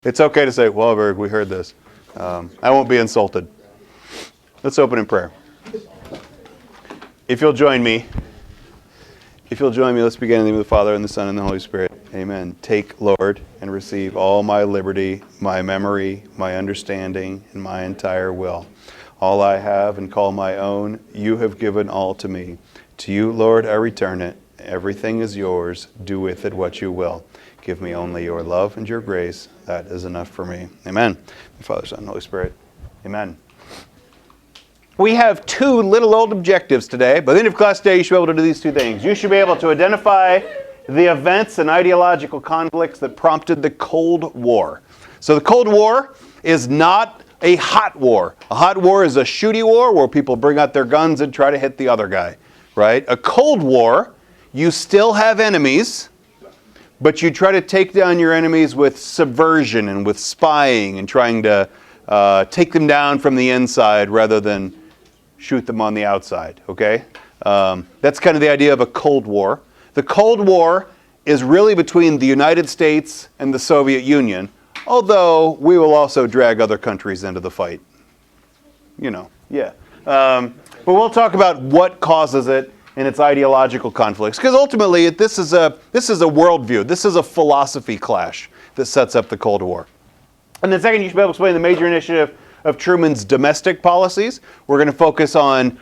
It's okay to say, Wahlberg, we heard this. I won't be insulted. Let's open in prayer. If you'll join me, let's begin in the name of the Father, and the Son, and the Holy Spirit. Amen. Take, Lord, and receive all my liberty, my memory, my understanding, and my entire will. All I have and call my own, you have given all to me. To you, Lord, I return it. Everything is yours. Do with it what you will. Give me only your love and your grace. That is enough for me. Amen. The Father, Son, and Holy Spirit. Amen. We have two little old objectives today. By the end of class today, you should be able to do these two things. You should be able to identify the events and ideological conflicts that prompted the Cold War. So the Cold War is not a hot war. A hot war is a shooty war where people bring out their guns and try to hit the other guy, right? A Cold War, you still have enemies, but you try to take down your enemies with subversion and with spying and trying to take them down from the inside rather than shoot them on the outside, okay? That's kind of the idea of a Cold War. The Cold War is really between the United States and the Soviet Union, although we will also drag other countries into the fight. You know, yeah. But we'll talk about what causes it and its ideological conflicts, because ultimately this is a worldview. This is a philosophy clash that sets up the Cold War. And then second, you should be able to explain the major initiative of Truman's domestic policies. We're going to focus on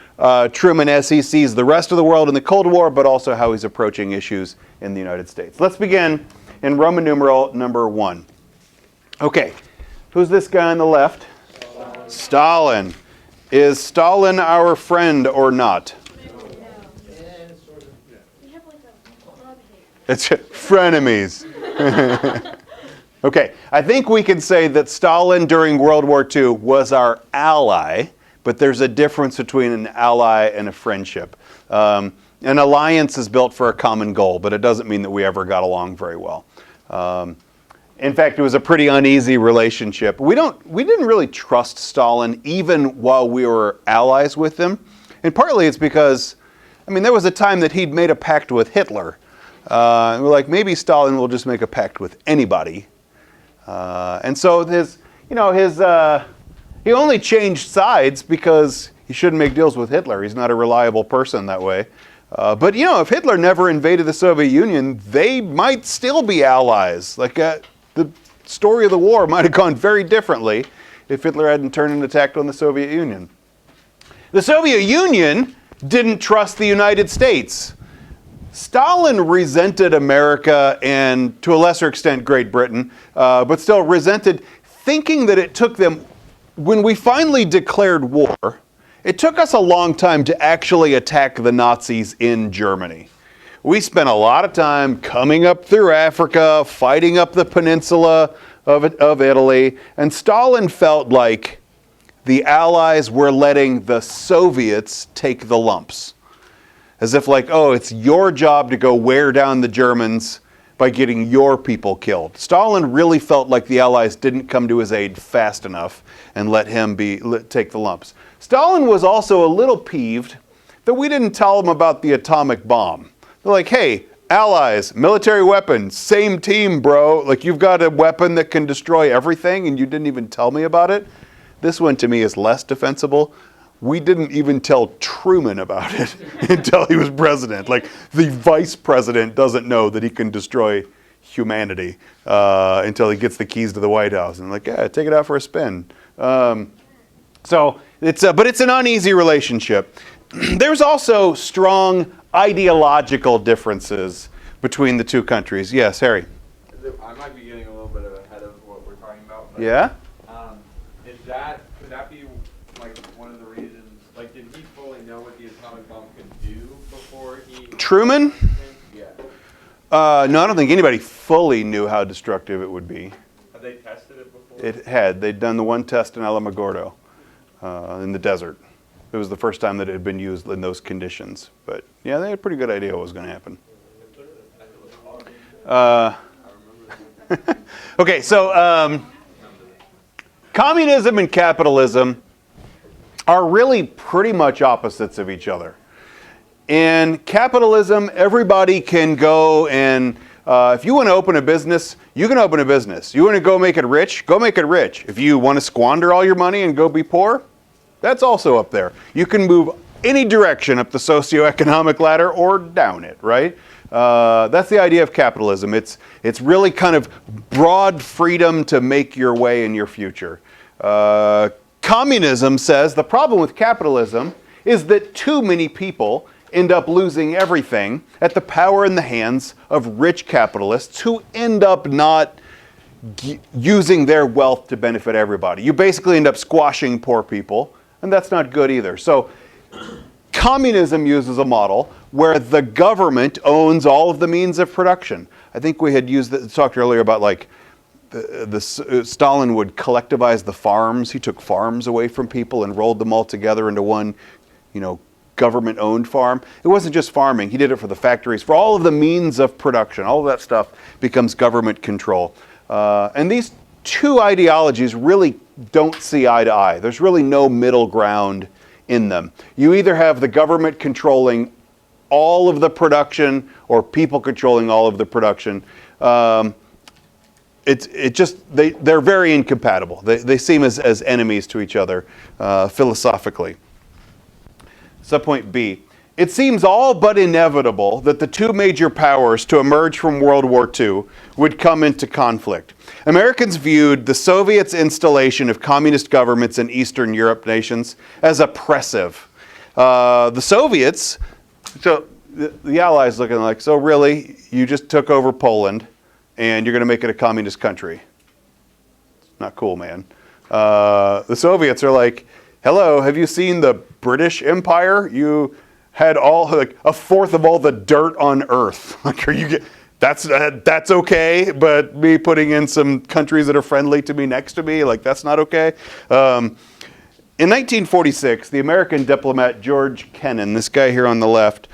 Truman as he sees the rest of the world in the Cold War, but also how he's approaching issues in the United States. Let's begin in Roman numeral number 1. Okay, who's this guy on the left? Stalin. Is Stalin our friend or not? It's frenemies. Okay, I think we can say that Stalin during World War II was our ally, but there's a difference between an ally and a friendship. An alliance is built for a common goal, but it doesn't mean that we ever got along very well. In fact, it was a pretty uneasy relationship. We didn't really trust Stalin even while we were allies with him. And partly it's because, there was a time that he'd made a pact with Hitler. And we're like, maybe Stalin will just make a pact with anybody. And so he only changed sides because he shouldn't make deals with Hitler. He's not a reliable person that way. But if Hitler never invaded the Soviet Union, they might still be allies. The story of the war might have gone very differently if Hitler hadn't turned and attacked on the Soviet Union. The Soviet Union didn't trust the United States. Stalin resented America and, to a lesser extent, Great Britain, but still resented, thinking that it took them, when we finally declared war, it took us a long time to actually attack the Nazis in Germany. We spent a lot of time coming up through Africa, fighting up the peninsula of Italy, and Stalin felt like the Allies were letting the Soviets take the lumps. As if it's your job to go wear down the Germans by getting your people killed. Stalin really felt like the Allies didn't come to his aid fast enough and let him take the lumps. Stalin was also a little peeved that we didn't tell him about the atomic bomb. They're like, hey, Allies, military weapon, same team, bro. You've got a weapon that can destroy everything and you didn't even tell me about it. This one to me is less defensible. We didn't even tell Truman about it until he was president. The vice president doesn't know that he can destroy humanity until he gets the keys to the White House. And take it out for a spin. But it's an uneasy relationship. There's also strong ideological differences between the two countries. Yes, Harry. I might be getting a little bit ahead of what we're talking about. But, yeah? Could that be one of the reasons? Did he fully know what the atomic bomb could do before he... Truman? Yeah. No, I don't think anybody fully knew how destructive it would be. Have they tested it before? It had. They'd done the one test in Alamogordo in the desert. It was the first time that it had been used in those conditions. But yeah, they had a pretty good idea what was going to happen. Okay, so communism and capitalism are really pretty much opposites of each other. In capitalism, everybody can go and If you want to open a business, you can open a business. You want to go make it rich? Go make it rich. If you want to squander all your money and go be poor, that's also up there. You can move any direction up the socioeconomic ladder or down it, right? That's the idea of capitalism. It's really kind of broad freedom to make your way in your future. Communism says the problem with capitalism is that too many people end up losing everything at the power in the hands of rich capitalists who end up not using their wealth to benefit everybody. You basically end up squashing poor people, and that's not good either. So communism uses a model where the government owns all of the means of production. I think we had talked earlier about like Stalin would collectivize the farms. He took farms away from people and rolled them all together into one, government-owned farm. It wasn't just farming. He did it for the factories, for all of the means of production. All of that stuff becomes government control. And these two ideologies really don't see eye to eye. There's really no middle ground in them. You either have the government controlling all of the production or people controlling all of the production. They're very incompatible. They seem as enemies to each other philosophically. Subpoint B. It seems all but inevitable that the two major powers to emerge from World War II would come into conflict. Americans viewed the Soviets' installation of communist governments in Eastern Europe nations as oppressive. The Soviets, so the Allies looking like, so really, you just took over Poland and you're going to make it a communist country. It's not cool, man. The Soviets are like, hello, have you seen the British Empire? You had a fourth of all the dirt on Earth. That's okay, but me putting in some countries that are friendly to me next to me, that's not okay. In 1946, the American diplomat George Kennan, this guy here on the left,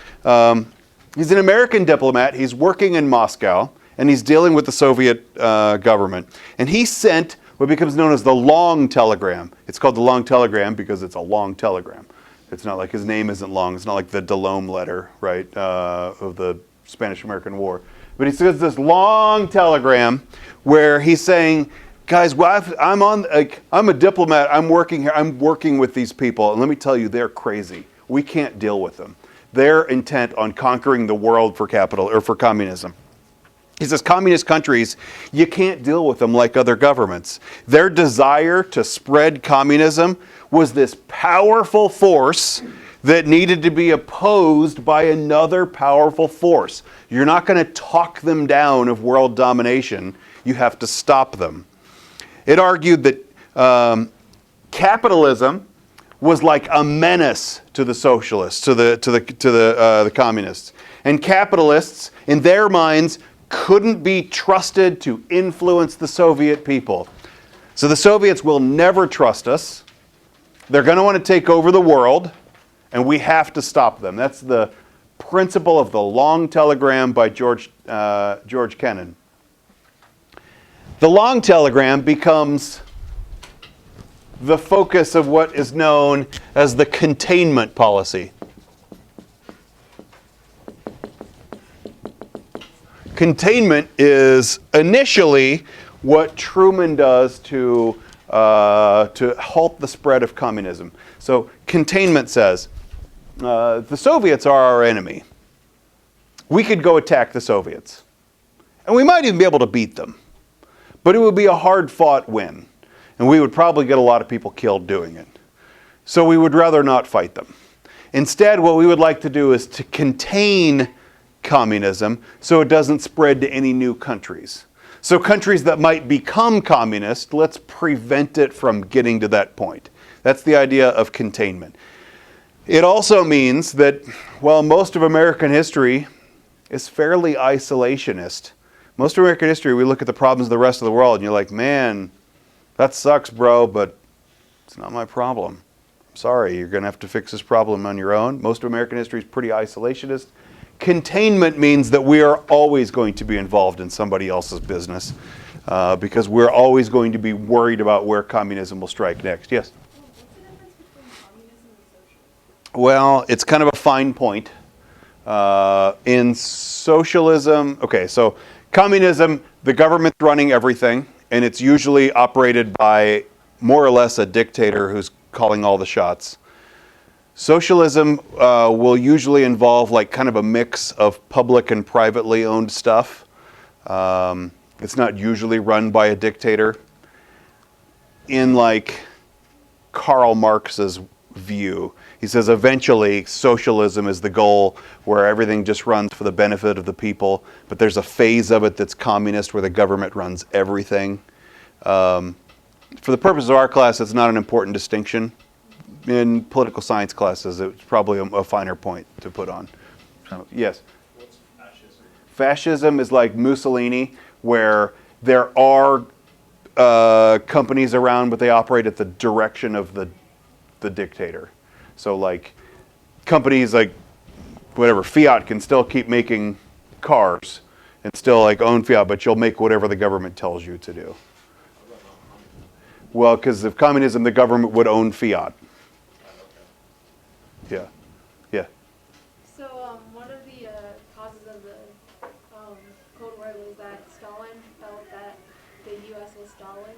he's an American diplomat. He's working in Moscow, and he's dealing with the Soviet government. And he sent what becomes known as the long telegram. It's called the long telegram because it's a long telegram. It's not like his name isn't long. It's not like the Delome letter, right, of the Spanish-American War. But he says this long telegram where he's saying, guys, I'm a diplomat. I'm working here. I'm working with these people. And let me tell you, they're crazy. We can't deal with them. They're intent on conquering the world for communism. He says communist countries, you can't deal with them like other governments. Their desire to spread communism was this powerful force that needed to be opposed by another powerful force. You're not going to talk them down of world domination. You have to stop them. It argued that capitalism was like a menace to the socialists, to the communists, and capitalists, in their minds, couldn't be trusted to influence the Soviet people. So the Soviets will never trust us. They're going to want to take over the world, and we have to stop them. That's the principle of the long telegram by George Kennan. The long telegram becomes the focus of what is known as the Containment Policy. Containment is initially what Truman does to halt the spread of communism. So containment says, the Soviets are our enemy. We could go attack the Soviets. And we might even be able to beat them. But it would be a hard-fought win. And we would probably get a lot of people killed doing it. So we would rather not fight them. Instead, what we would like to do is to contain communism so it doesn't spread to any new countries. So countries that might become communist, let's prevent it from getting to that point. That's the idea of containment. It also means that, most of American history is fairly isolationist. Most of American history, we look at the problems of the rest of the world and you're like, man, that sucks, bro, but it's not my problem. I'm sorry, you're going to have to fix this problem on your own. Most of American history is pretty isolationist. Containment means that we are always going to be involved in somebody else's business because we're always going to be worried about where communism will strike next. Yes? What's the difference between communism and socialism? Well, it's kind of a fine point. In socialism, okay, so Communism, the government's running everything, and it's usually operated by more or less a dictator who's calling all the shots. Socialism will usually involve like kind of a mix of public and privately owned stuff. It's not usually run by a dictator. In like Karl Marx's view, he says eventually socialism is the goal where everything just runs for the benefit of the people, but there's a phase of it that's communist where the government runs everything. For the purpose of our class, it's not an important distinction. In political science classes, it's probably a finer point to put on. Yes? What's fascism? Fascism is like Mussolini, where there are companies around, but they operate at the direction of the dictator. So like companies like whatever, Fiat can still keep making cars and still like own Fiat, but you'll make whatever the government tells you to do. Well, because if communism, the government would own Fiat. Yeah, yeah. So one of the causes of the Cold War was that Stalin felt that the U.S. was Stalin.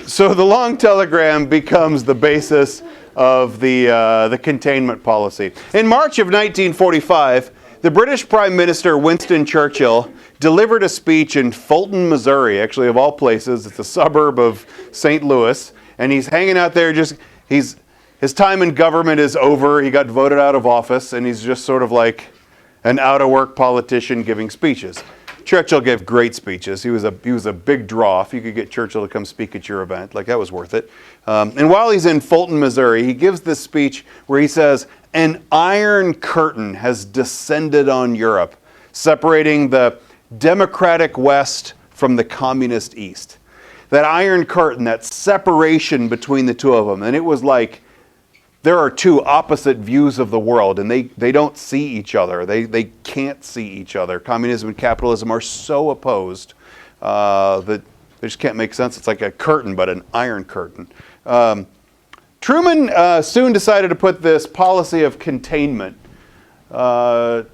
So the long telegram becomes the basis of the containment policy. In March of 1945, the British Prime Minister Winston Churchill delivered a speech in Fulton, Missouri, actually of all places. It's a suburb of St. Louis. And he's hanging out there his time in government is over. He got voted out of office, and he's just sort of like an out-of-work politician giving speeches. Churchill gave great speeches. He was a big draw. If you could get Churchill to come speak at your event, like that was worth it. And while he's in Fulton, Missouri, he gives this speech where he says, "An iron curtain has descended on Europe, separating the democratic West from the communist East." That iron curtain, that separation between the two of them. And it was like there are two opposite views of the world, and they don't see each other. They can't see each other. Communism and capitalism are so opposed that they just can't make sense. It's like a curtain, but an iron curtain. Truman soon decided to put this policy of containment to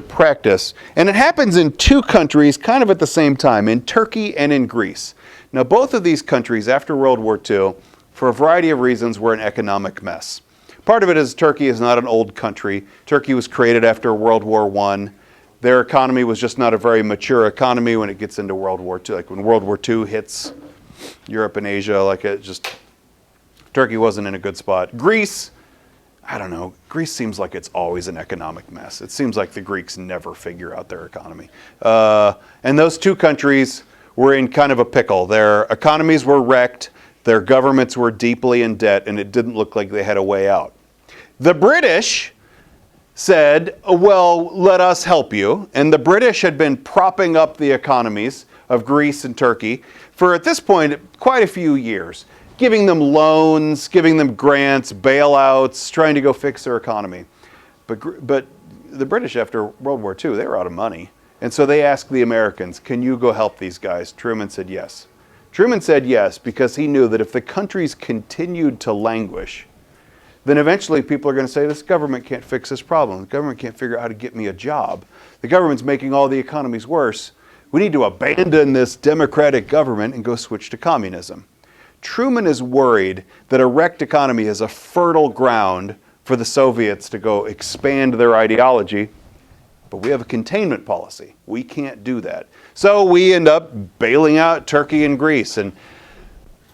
practice. And it happens in two countries kind of at the same time, in Turkey and in Greece. Now, both of these countries, after World War II, for a variety of reasons, were an economic mess. Part of it is Turkey is not an old country. Turkey was created after World War I. Their economy was just not a very mature economy when it gets into World War II. Like when World War II hits Europe and Asia, Turkey wasn't in a good spot. Greece, I don't know. Greece seems like it's always an economic mess. It seems like the Greeks never figure out their economy. And those two countries were in kind of a pickle. Their economies were wrecked. Their governments were deeply in debt, and it didn't look like they had a way out. The British said, well, let us help you. And the British had been propping up the economies of Greece and Turkey for, at this point, quite a few years. Giving them loans, giving them grants, bailouts, trying to go fix their economy. But the British, after World War II, they were out of money. And so they asked the Americans, can you go help these guys? Truman said yes. Truman said yes because he knew that if the countries continued to languish, then eventually people are going to say, this government can't fix this problem. The government can't figure out how to get me a job. The government's making all the economies worse. We need to abandon this democratic government and go switch to communism. Truman is worried that a wrecked economy is a fertile ground for the Soviets to go expand their ideology, but we have a containment policy. We can't do that. So we end up bailing out Turkey and Greece and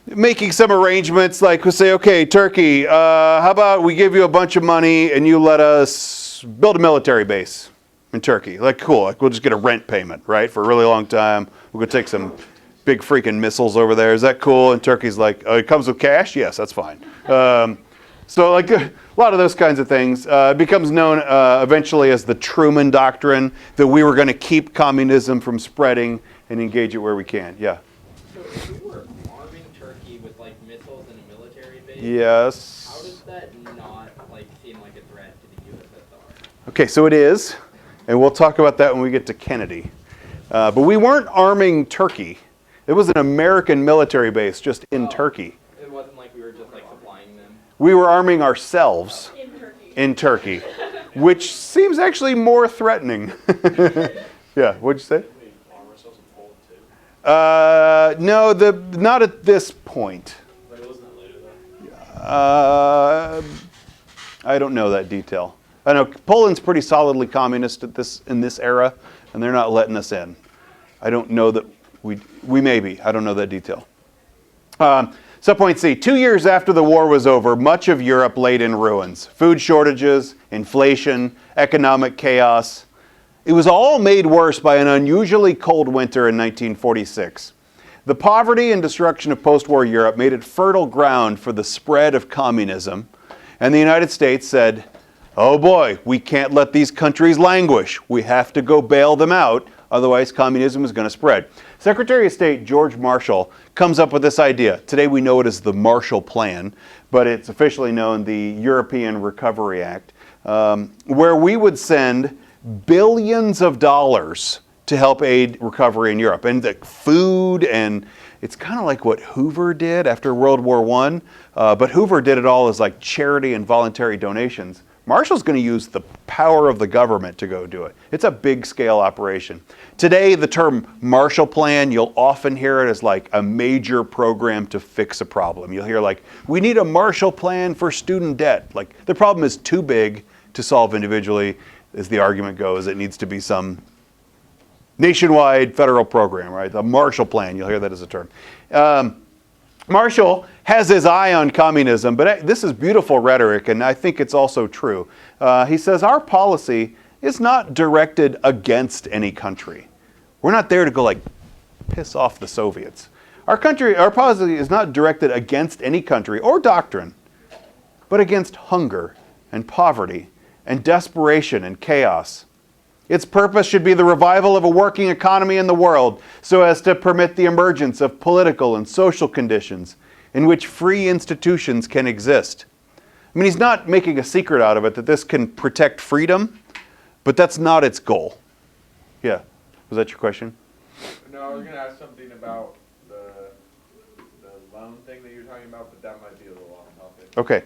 making some arrangements like we say, okay, Turkey, how about we give you a bunch of money and you let us build a military base in Turkey. Like, cool, like we'll just get a rent payment, right, for a really long time. We're going to take some big freaking missiles over there. Is that cool? And Turkey's like, it comes with cash? Yes, that's fine. So like a lot of those kinds of things. It becomes known eventually as the Truman Doctrine, that we were going to keep communism from spreading and engage it where we can. Yeah? So if we were arming Turkey with like missiles and a military base, yes. how does that not like seem like a threat to the USSR? Okay, so it is. And we'll talk about that when we get to Kennedy. But we weren't arming Turkey. It was an American military base just in Turkey. It wasn't like we were just like supplying them. We were arming ourselves. In Turkey. in Turkey, which seems actually more threatening. Yeah, what'd you say? No, not at this point. I don't know that detail. I know Poland's pretty solidly communist in this era, and they're not letting us in. I don't know that we may be. I don't know that detail. Subpoint C. 2 years after the war was over, much of Europe laid in ruins. Food shortages, inflation, economic chaos. It was all made worse by an unusually cold winter in 1946. The poverty and destruction of post-war Europe made it fertile ground for the spread of communism, and the United States said, oh boy, we can't let these countries languish. We have to go bail them out, otherwise communism is going to spread. Secretary of State George Marshall comes up with this idea. Today we know it as the Marshall Plan, but it's officially known the European Recovery Act, where we would send billions of dollars to help aid recovery in Europe. And the food, and it's kind of like what Hoover did after World War I, but Hoover did it all as like charity and voluntary donations. Marshall's going to use the power of the government to go do it. It's a big scale operation. Today, the term Marshall Plan, you'll often hear it as like a major program to fix a problem. You'll hear like, we need a Marshall Plan for student debt. Like the problem is too big to solve individually. As the argument goes, it needs to be some nationwide federal program, right? The Marshall Plan, you'll hear that as a term. Marshall has his eye on communism, but this is beautiful rhetoric, and I think it's also true. He says our policy is not directed against any country. We're not there to go like piss off the Soviets. Our policy is not directed against any country or doctrine, but against hunger and poverty and desperation and chaos. Its purpose should be the revival of a working economy in the world so as to permit the emergence of political and social conditions in which free institutions can exist. I mean, he's not making a secret out of it that this can protect freedom, but that's not its goal. Yeah, was that your question? No, I was going to ask something about the loan thing that you're talking about, but that might be a little off topic. Okay.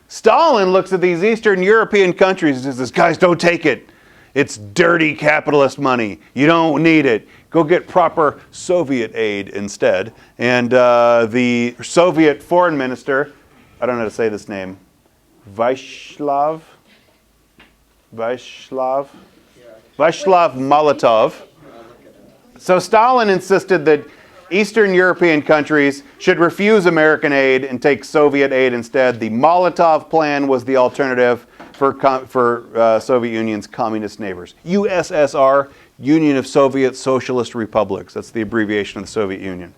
Stalin looks at these Eastern European countries and says, guys, don't take it. It's dirty capitalist money. You don't need it. Go get proper Soviet aid instead. And the Soviet foreign minister, I don't know how to say this name, Vyacheslav Molotov. So Stalin insisted that Eastern European countries should refuse American aid and take Soviet aid instead. The Molotov Plan was the alternative for Soviet Union's communist neighbors. USSR, Union of Soviet Socialist Republics. That's the abbreviation of the Soviet Union.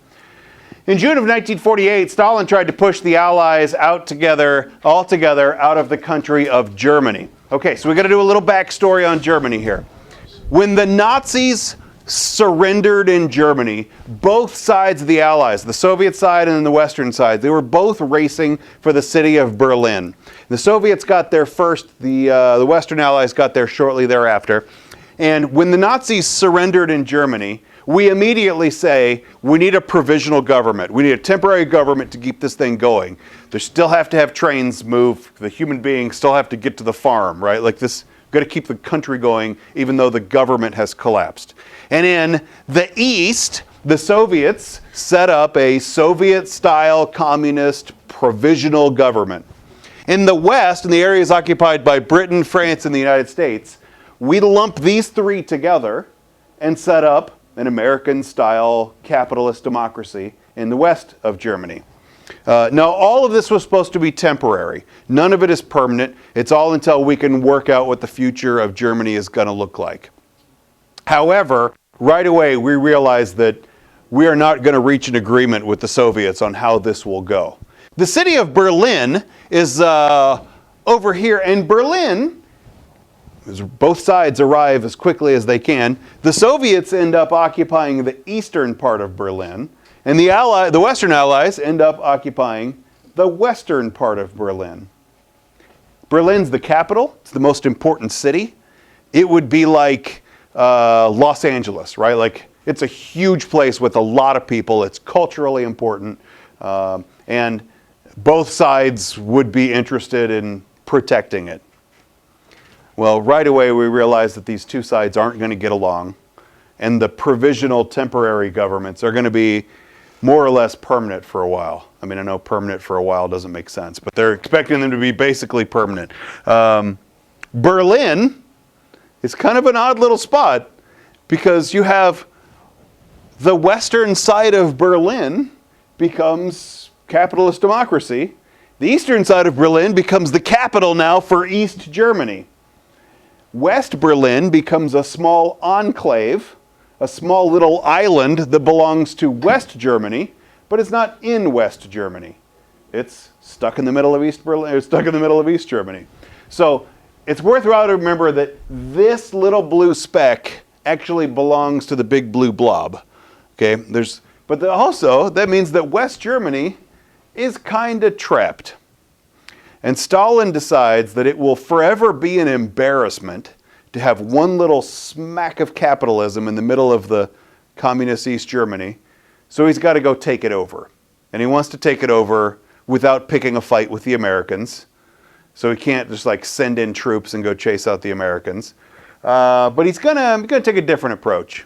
In June of 1948, Stalin tried to push the Allies all together out of the country of Germany. Okay, so we got to do a little backstory on Germany here. When the Nazis surrendered in Germany, both sides of the Allies, the Soviet side and the Western side, they were both racing for the city of Berlin. The Soviets got there first, the Western Allies got there shortly thereafter. And when the Nazis surrendered in Germany, we immediately say, we need a provisional government. We need a temporary government to keep this thing going. They still have to have trains move. The human beings still have to get to the farm, right? Like this, got to keep the country going even though the government has collapsed. And in the East, the Soviets set up a Soviet-style communist provisional government. In the West, in the areas occupied by Britain, France, and the United States, we lump these three together and set up an American-style capitalist democracy in the west of Germany. Now, all of this was supposed to be temporary. None of it is permanent. It's all until we can work out what the future of Germany is going to look like. However, right away, we realized that we are not going to reach an agreement with the Soviets on how this will go. The city of Berlin is over here, and Berlin, as both sides arrive as quickly as they can, the Soviets end up occupying the eastern part of Berlin, and the Western Allies end up occupying the western part of Berlin. Berlin's the capital. It's the most important city. It would be like Los Angeles, right? Like, it's a huge place with a lot of people. It's culturally important. And both sides would be interested in protecting it. Well, right away we realize that these two sides aren't going to get along, and the provisional temporary governments are going to be more or less permanent for a while. I mean, I know permanent for a while doesn't make sense, but they're expecting them to be basically permanent. Berlin is kind of an odd little spot because you have the western side of Berlin becomes capitalist democracy. The eastern side of Berlin becomes the capital now for East Germany. West Berlin becomes a small enclave, a small little island that belongs to West Germany, but it's not in West Germany. It's stuck in the middle of East Berlin, or stuck in the middle of East Germany. So it's worthwhile to remember that this little blue speck actually belongs to the big blue blob. Okay, but also that means that West Germany is kind of trapped. And Stalin decides that it will forever be an embarrassment to have one little smack of capitalism in the middle of the communist East Germany. So he's got to go take it over. And he wants to take it over without picking a fight with the Americans. So he can't just like send in troops and go chase out the Americans. But he's gonna take a different approach.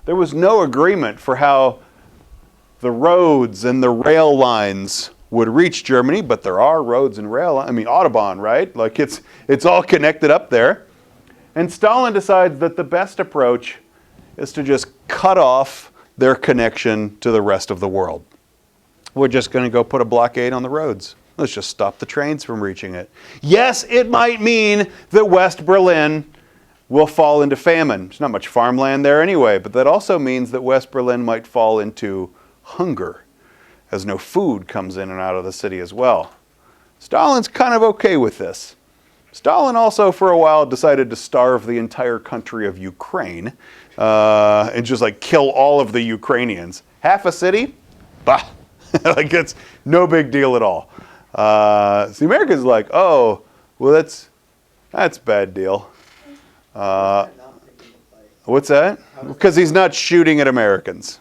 There was no agreement for how the roads and the rail lines would reach Germany, but there are roads and rail, Autobahn, right? Like it's all connected up there. And Stalin decides that the best approach is to just cut off their connection to the rest of the world. We're just going to go put a blockade on the roads. Let's just stop the trains from reaching it. Yes, it might mean that West Berlin will fall into famine. There's not much farmland there anyway, but that also means that West Berlin might fall into hunger, as no food comes in and out of the city as well. Stalin's kind of okay with this. Stalin also, for a while, decided to starve the entire country of Ukraine and just like kill all of the Ukrainians. Half a city? Bah! Like it's no big deal at all. So the Americans are like, oh, well that's a bad deal. What's that? Because he's not shooting at Americans.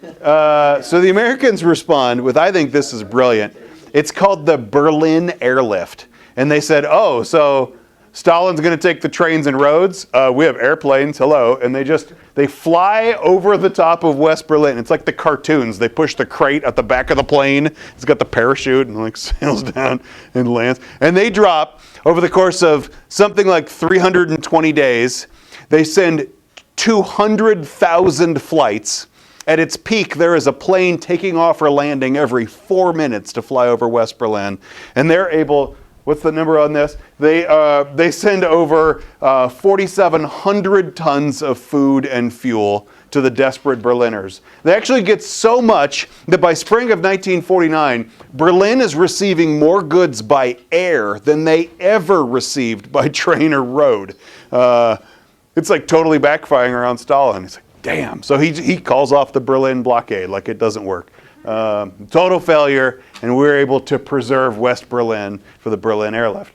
So the Americans respond with, I think this is brilliant. It's called the Berlin Airlift. And they said, oh, so Stalin's going to take the trains and roads? We have airplanes, hello. And they fly over the top of West Berlin. It's like the cartoons. They push the crate at the back of the plane. It's got the parachute and like sails down and lands. And they drop, over the course of something like 320 days, they send 200,000 flights. At its peak, there is a plane taking off or landing every 4 minutes to fly over West Berlin. And they're able, what's the number on this? They send over 4,700 tons of food and fuel to the desperate Berliners. They actually get so much that by spring of 1949, Berlin is receiving more goods by air than they ever received by train or road. It's like totally backfiring around Stalin. He's like, damn. So he calls off the Berlin blockade like it doesn't work. Total failure, and we're able to preserve West Berlin for the Berlin Airlift.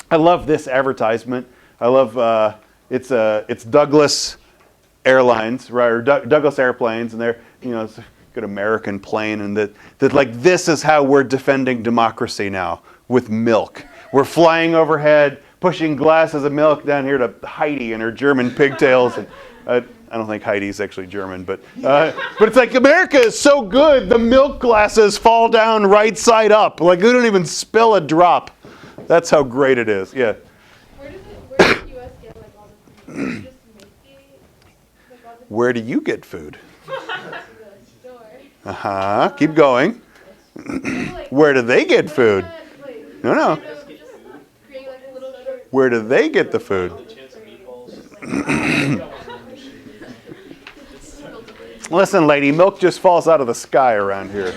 I love this advertisement. I love it's Douglas Airlines, right, or Douglas Airplanes, and they're it's a good American plane, and that like this is how we're defending democracy now with milk. We're flying overhead, pushing glasses of milk down here to Heidi and her German pigtails, and I don't think Heidi's actually German, but it's like America is so good, the milk glasses fall down right side up. Like we don't even spill a drop. That's how great it is. Yeah. Where does the U.S. get like all the food? Just make it? Like, all the Where do you get food? the store. Keep going. Like, Where do they get food? like, No. just create like a little short. Where do they get the food? Chance of meatballs. Listen, lady, milk just falls out of the sky around here.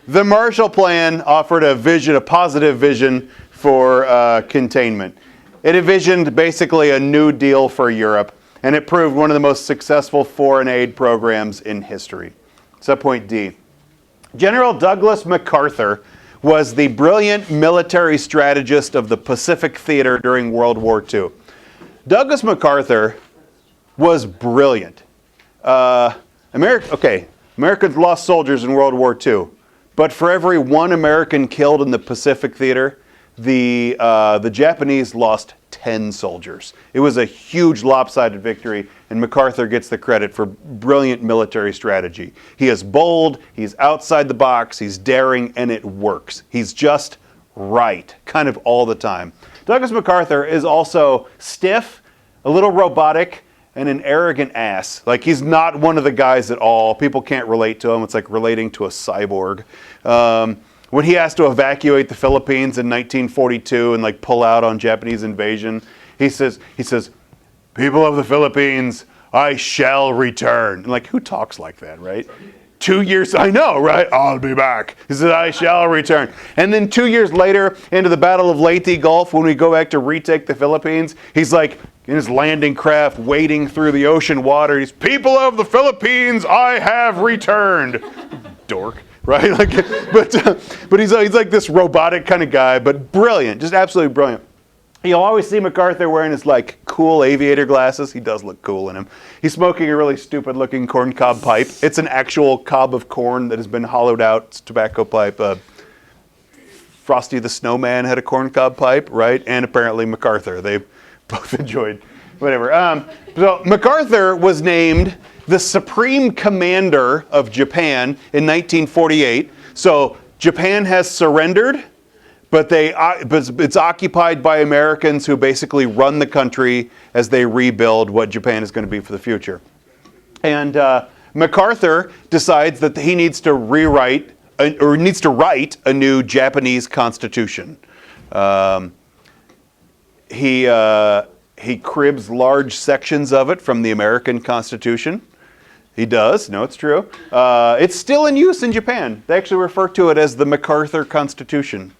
The Marshall Plan offered a positive vision for containment. It envisioned basically a New Deal for Europe, and it proved one of the most successful foreign aid programs in history. Subpoint D. General Douglas MacArthur was the brilliant military strategist of the Pacific Theater during World War II. Douglas MacArthur was brilliant. Americans lost soldiers in World War II. But for every one American killed in the Pacific theater, the Japanese lost 10 soldiers. It was a huge lopsided victory, and MacArthur gets the credit for brilliant military strategy. He is bold, he's outside the box, he's daring, and it works. He's just right, kind of all the time. Douglas MacArthur is also stiff, a little robotic, and an arrogant ass. Like, he's not one of the guys at all. People can't relate to him. It's like relating to a cyborg. When he has to evacuate the Philippines in 1942 and like pull out on Japanese invasion, he says, "People of the Philippines, I shall return." And like, who talks like that, right? 2 years, I know, right? "I'll be back." He says, "I shall return." And then 2 years later, into the Battle of Leyte Gulf, when we go back to retake the Philippines, he's like in his landing craft, wading through the ocean water. He's, "People of the Philippines, I have returned." Dork. Right? Like, but he's like this robotic kind of guy, but brilliant, just absolutely brilliant. You'll always see MacArthur wearing his like cool aviator glasses. He does look cool in them. He's smoking a really stupid looking corncob pipe. It's an actual cob of corn that has been hollowed out. It's a tobacco pipe. Frosty the Snowman had a corncob pipe, right? And apparently MacArthur. They both enjoyed whatever. So MacArthur was named the Supreme Commander of Japan in 1948. So Japan has surrendered, but it's occupied by Americans who basically run the country as they rebuild what Japan is going to be for the future. And MacArthur decides that he needs to write a new Japanese constitution. He cribs large sections of it from the American Constitution. He does. No, it's true. It's still in use in Japan. They actually refer to it as the MacArthur Constitution.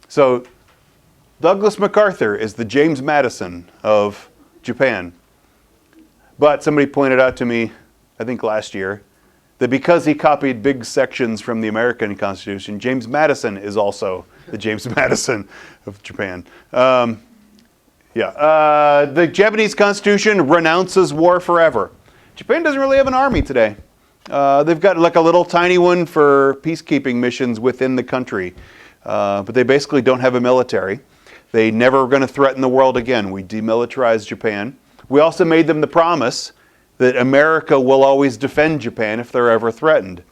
So Douglas MacArthur is the James Madison of Japan. But somebody pointed out to me, I think last year, that because he copied big sections from the American Constitution, James Madison is also the James Madison of Japan. The Japanese Constitution renounces war forever. Japan doesn't really have an army today. They've got like a little tiny one for peacekeeping missions within the country. But they basically don't have a military. They never are going to threaten the world again. We demilitarized Japan. We also made them the promise that America will always defend Japan if they're ever threatened.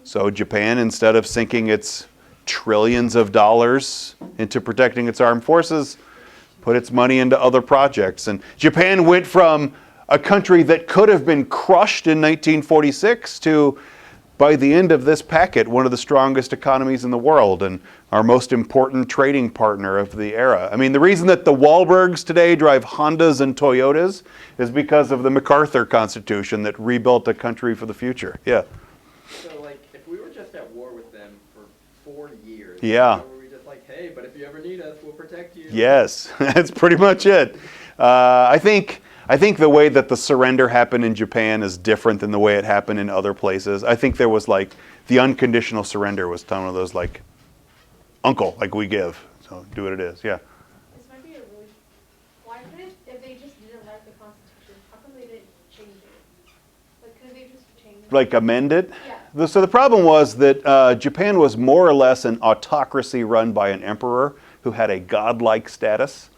So Japan, instead of sinking its trillions of dollars into protecting its armed forces, put its money into other projects. And Japan went from a country that could have been crushed in 1946 to, by the end of this packet, one of the strongest economies in the world and our most important trading partner of the era. I mean, the reason that the Wahlbergs today drive Hondas and Toyotas is because of the MacArthur Constitution that rebuilt a country for the future. Yeah. So, like, if we were just at war with them for 4 years, yeah, were we just like, "Hey, but if you ever need us, we'll protect you"? Yes, that's pretty much it. I think the way that the surrender happened in Japan is different than the way it happened in other places. I think there was like, the unconditional surrender was one of those like, uncle, like we give, so do what it is, yeah. This might be a really, why couldn't, if they just didn't write the Constitution, how come they didn't change it? Like, couldn't they just change it? Like amend it? Yeah. So the problem was that Japan was more or less an autocracy run by an emperor who had a godlike status.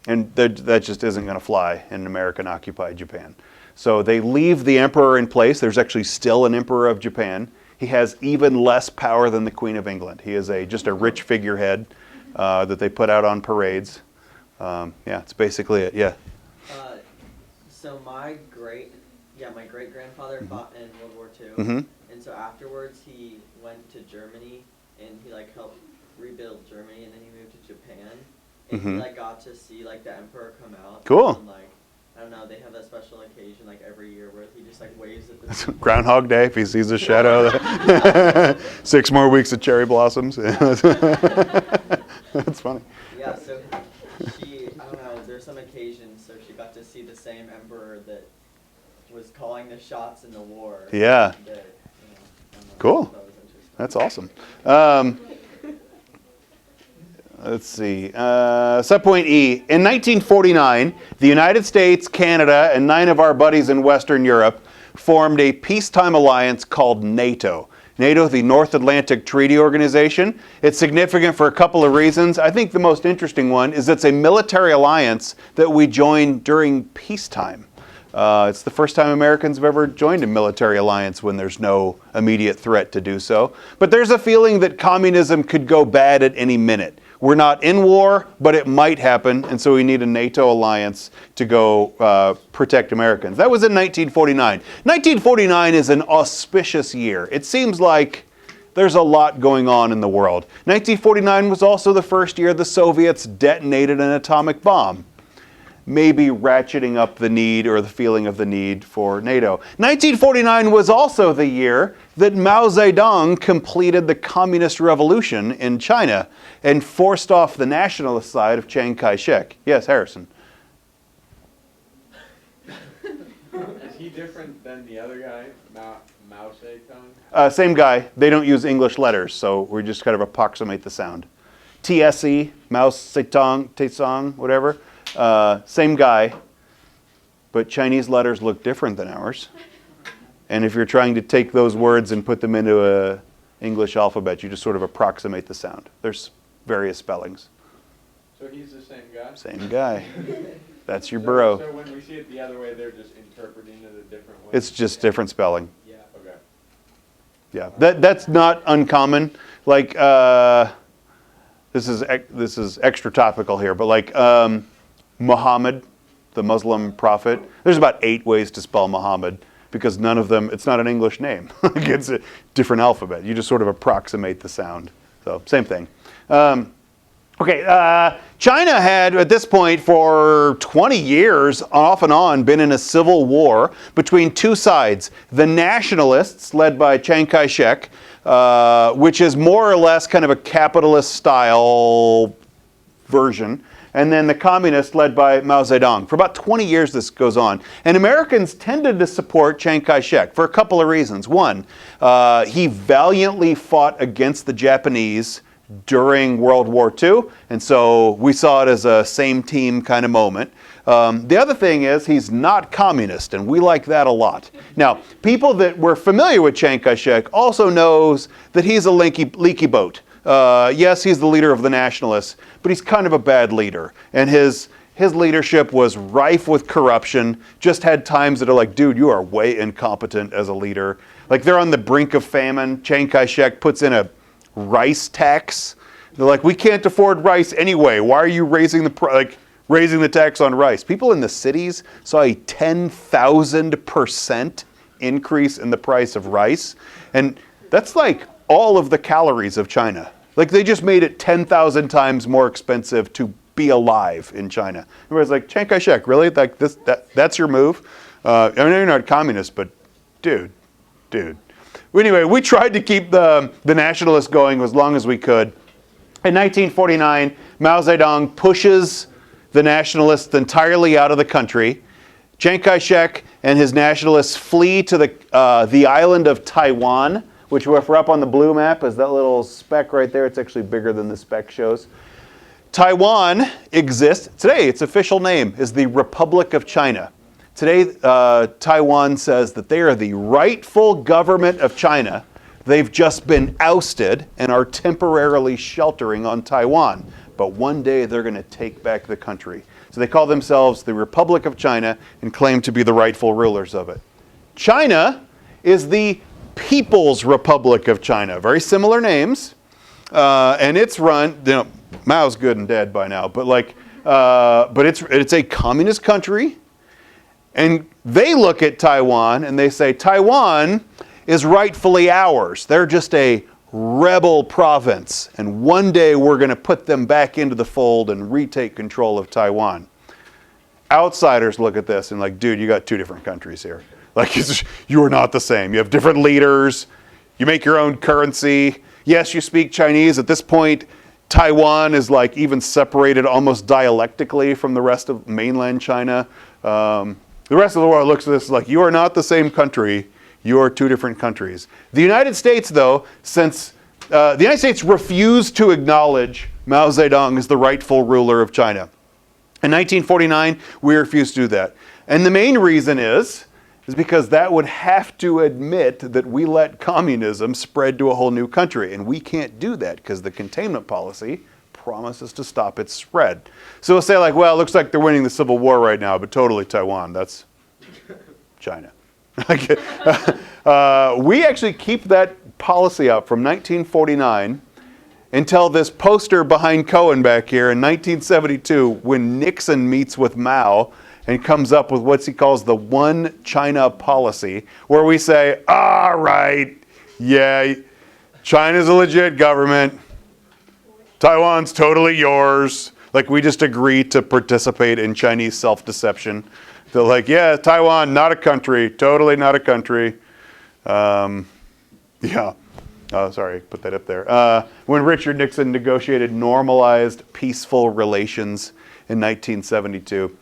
And that just isn't going to fly in American-occupied Japan. So they leave the emperor in place. There's actually still an emperor of Japan. He has even less power than the Queen of England. He is just a rich figurehead that they put out on parades. It's basically it, yeah. So my great-grandfather fought in World War II. Mm-hmm. And so afterwards he went to Germany and he like helped rebuild Germany, and then he moved to Japan. And he like got to see like the emperor come out. Cool. And, like, I don't know, they have that special occasion like every year where he just like waves at the Groundhog Day, if he sees a shadow. 6 more weeks of cherry blossoms. That's funny. Yeah, so she, I don't know, there's some occasions, so she got to see the same emperor that was calling the shots in the war. Yeah. That, I don't know, Cool. that was interesting. That's awesome. Let's see. Subpoint E. In 1949, the United States, Canada, and 9 of our buddies in Western Europe formed a peacetime alliance called NATO. NATO, the North Atlantic Treaty Organization. It's significant for a couple of reasons. I think the most interesting one is it's a military alliance that we joined during peacetime. It's the first time Americans have ever joined a military alliance when there's no immediate threat to do so. But there's a feeling that communism could go bad at any minute. We're not in war, but it might happen, and so we need a NATO alliance to go protect Americans. That was in 1949. 1949 is an auspicious year. It seems like there's a lot going on in the world. 1949 was also the first year the Soviets detonated an atomic bomb, maybe ratcheting up the need or the feeling of the need for NATO. 1949 was also the year that Mao Zedong completed the communist revolution in China and forced off the nationalist side of Chiang Kai-shek. Yes, Harrison. Is he different than the other guy, Mao Zedong? Same guy. They don't use English letters, so we just kind of approximate the sound. TSE, Mao Zedong, whatever. Same guy, but Chinese letters look different than ours. And if you're trying to take those words and put them into an English alphabet, you just sort of approximate the sound. There's various spellings. So he's the same guy? Same guy. That's your borough. So when we see it the other way, they're just interpreting it a different way? It's just different spelling. Yeah. Okay. Yeah, that's not uncommon. Like, this is extra topical here, but like Muhammad, the Muslim prophet, there's about 8 ways to spell Muhammad, because none of them, it's not an English name. It's a different alphabet. You just sort of approximate the sound. So, same thing. China had, at this point, for 20 years, off and on, been in a civil war between two sides. The nationalists, led by Chiang Kai-shek, which is more or less kind of a capitalist-style version, and then the communists led by Mao Zedong. For about 20 years this goes on. And Americans tended to support Chiang Kai-shek for a couple of reasons. One, he valiantly fought against the Japanese during World War II, and so we saw it as a same team kind of moment. The other thing is he's not communist, and we like that a lot. Now, people that were familiar with Chiang Kai-shek also knows that he's a leaky boat. Yes, he's the leader of the nationalists, but he's kind of a bad leader. And his leadership was rife with corruption, just had times that are like, dude, you are way incompetent as a leader. Like, they're on the brink of famine. Chiang Kai-shek puts in a rice tax. They're like, we can't afford rice anyway. Why are you raising the tax on rice? People in the cities saw a 10,000% increase in the price of rice. And that's like all of the calories of China. Like, they just made it 10,000 times more expensive to be alive in China. Everybody's like, Chiang Kai-shek, really? Like that's your move? I know you're not communist, but dude. Anyway, we tried to keep the nationalists going as long as we could. In 1949, Mao Zedong pushes the nationalists entirely out of the country. Chiang Kai-shek and his nationalists flee to the island of Taiwan, which, if we're up on the blue map, is that little speck right there. It's actually bigger than the speck shows. Taiwan exists. Today, its official name is the Republic of China. Today, Taiwan says that they are the rightful government of China. They've just been ousted and are temporarily sheltering on Taiwan. But one day, they're going to take back the country. So they call themselves the Republic of China and claim to be the rightful rulers of it. China is the People's Republic of China. Very similar names. And it's run, Mao's good and dead by now, but it's a communist country. And they look at Taiwan and they say, Taiwan is rightfully ours. They're just a rebel province. And one day we're going to put them back into the fold and retake control of Taiwan. Outsiders look at this and like, dude, you got two different countries here. Like, you are not the same. You have different leaders. You make your own currency. Yes, you speak Chinese. At this point, Taiwan is like even separated almost dialectically from the rest of mainland China. The rest of the world looks at this like, you are not the same country. You are two different countries. The United States, though, since the United States refused to acknowledge Mao Zedong as the rightful ruler of China. In 1949, we refused to do that. And the main reason is, is because that would have to admit that we let communism spread to a whole new country. And we can't do that because the containment policy promises to stop its spread. So we'll say like, well, it looks like they're winning the Civil War right now, but totally Taiwan. That's China. We actually keep that policy up from 1949 until this poster behind Cohen back here in 1972 when Nixon meets with Mao and comes up with what he calls the One China policy, where we say, all right, yeah, China's a legit government. Taiwan's totally yours. Like, we just agree to participate in Chinese self-deception. They're like, yeah, Taiwan, not a country, totally not a country. Yeah. Oh, sorry, put that up there. When Richard Nixon negotiated normalized, peaceful relations in 1972.